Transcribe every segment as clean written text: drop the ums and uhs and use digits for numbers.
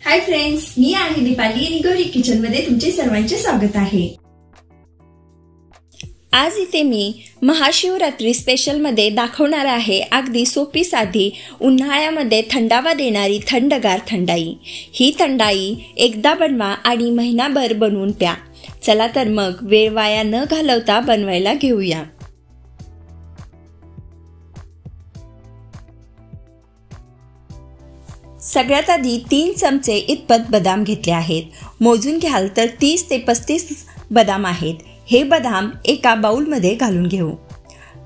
Hi friends, मी आहे दीपाली आणि Gauri kitchen मध्ये तुमचे सर्वांचे स्वागत आहे। आज इथे मी महाशिवरात्री स्पेशल मध्ये दाखवणार आहे अगदी सोपी साधी उन्हाळ्यामध्ये थंडावा देणारी थंडगार थंडाई। ही थंडाई एकदा बनवा आणि महिनाभर बनवून प्या। चला तर मग वेळ वाया न घालवता बनवायला घेऊया। सगळ्यात आधी 3 चमचे इतपत बदाम घेतले आहेत। मोजून घ्याल तर 30 ते 35 बदाम आहेत। हे बदाम एका बाउल मध्ये घालून घेऊ।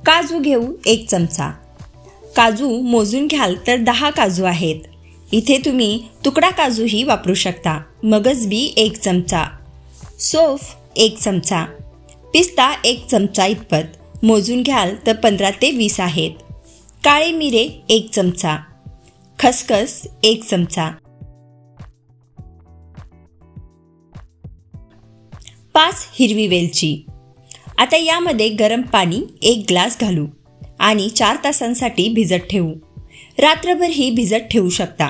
काजू घेऊ 1 चमचा। काजू मोजून घ्याल तर 10 काजू आहेत। इथे तुम्ही तुकडा काजूही वापरू शकता। मगज बी 1 चमचा, सौंफ 1 चमचा, पिस्ता 1 चमचा इतपत। मोजून घ्याल तर 15 ते 20 आहेत। काळे मिरे 1 चमचा, खसखस 1 चमचा, 5 हिरवी वेलची। आता यामध्ये गरम पाणी 1 ग्लास घालू आणि 4 तासांसाठी भिजत ठेवू। रात्रभर ही भिजत ठेवू शकता।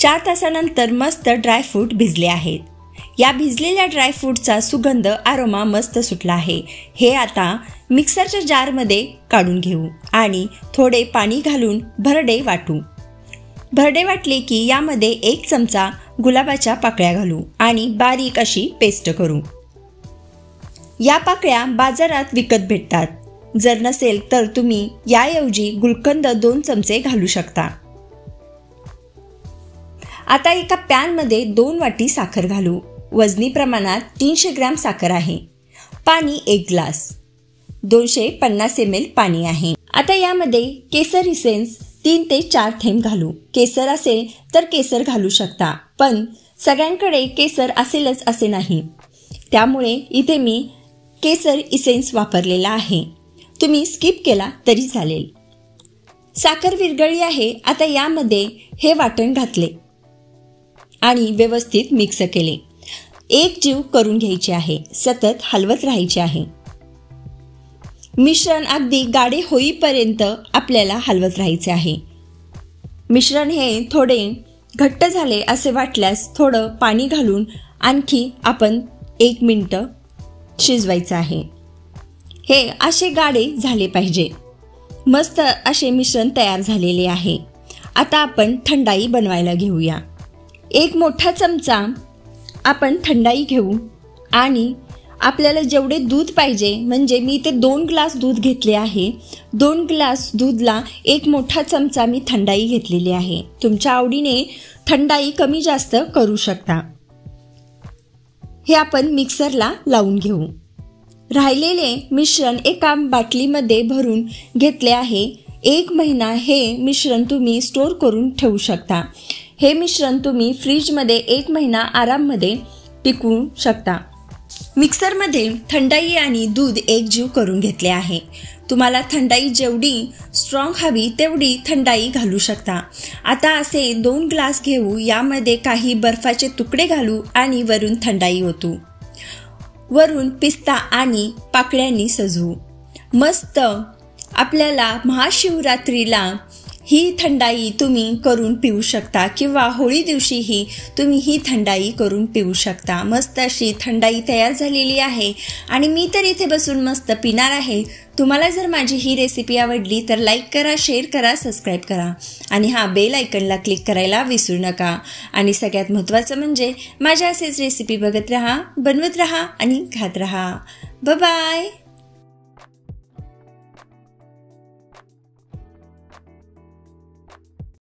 4 तासानंतर मस्त ड्रायफ्रूट भिजले आहेत। या भिजलेल्या ड्रायफ्रूटचा सुगंध आरोमा मस्त सुटला आहे। हे आता मिक्सरच्या जारमध्ये काढून घेऊ आणि थोडे पाणी घालून भरडे वाटू। भरडे वाटले की यामध्ये 1 चमचा गुलाबाच्या पाकळ्या घालू आणि बारीक अशी पेस्ट करू। या पाकळ्या बाजारात विकत भेटतात। जर नसेल तर तुम्ही याऐवजी गुलकंद 2 चमचे घालू शकता। आता एका पॅनमध्ये 2 वाटी साखर घालू। वजनी प्रमाणात 300 ग्रॅम साखर आहे। पाणी 1 ग्लास, 250 ml पाणी आहे। आता यामध्ये केसर इसेन्स 3 ते 4 थेंब घालू। केसर असेल तर केसर घालू शकता, पण सगळ्यांकडे केसर असेलच असे नाही। त्यामुळे इथे मी केसर इसेन्स वापरलेला आहे। तुम्ही स्किप केला तरी चालेल। साखर विरघळली आहे। आता यामध्ये हे वाटण घातले आणि व्यवस्थित मिक्स केले। एक जीव करून घ्यायचे आहे। सतत हलवत राहायचे आहे। मिश्रण अगदी गाढे होईपर्यंत आपल्याला हलवत राहायचे आहे। मिश्रण हे थोडे घट्ट झाले असे वाटल्यास थोडं पाणी घालून आणखी आपण 1 मिनिट शिजवायचं आहे। हे असे गाढे झाले पाहिजे। मस्त असे मिश्रण तयार झालेले आहे। आता आपण थंडाई बनवायला घेऊया। 1 मोठा चमचा आपण थंडाई घेऊ आणि आपल्याला जेवढे दूध पाहिजे, म्हणजे मी इथे 2 ग्लास दूध घेतले आहे। 2 ग्लास दूधला 1 मोठा चमचा मी थंडाई घेतलेली आहे। तुमच्या आवडीने थंडाई कमी जास्त करू शकता। हे आपण मिक्सरला लावून घेऊ। राहिलेले मिश्रण एका बाटलीमध्ये भरून घेतले आहे। 1 महिना हे मिश्रण तुम्ही स्टोर करून ठेवू शकता। हे मिश्रण तुम्ही फ्रीजमध्ये 1 महिना आराममध्ये टिकवू शकता। मिक्सरमध्ये थंडाई आणि दूध एक जीव करून घेतले आहे। तुम्हाला थंडाई जेवढी स्ट्रॉंग हवी तेवढी थंडाई घालू शकता। आता असे 2 ग्लास घेऊ। यामध्ये काही बर्फाचे तुकडे घालू आणि वरून थंडाई ओतू। वरून पिस्ता आणि पाकळ्यांनी सजवू। मस्त आपल्याला महाशिवरात्रीला ही थंडाई तुम्ही करून पिऊ शकता किंवा होळी दिवशीही तुम्ही ही थंडाई करून पिऊ शकता। मस्त अशी थंडाई तयार झालेली आहे आणि मी तर इथे बसून मस्त पिणार आहे। तुम्हाला जर माझी ही रेसिपी आवडली तर लाईक करा, शेअर करा, सबस्क्राईब करा आणि बेल आयकॉनला क्लिक करायला विसरू नका। आणि सगळ्यात महत्त्वाचं म्हणजे माझ्या असेच रेसिपी बघत राहा, बनवत राहा आणि खात राहा। Bye bye.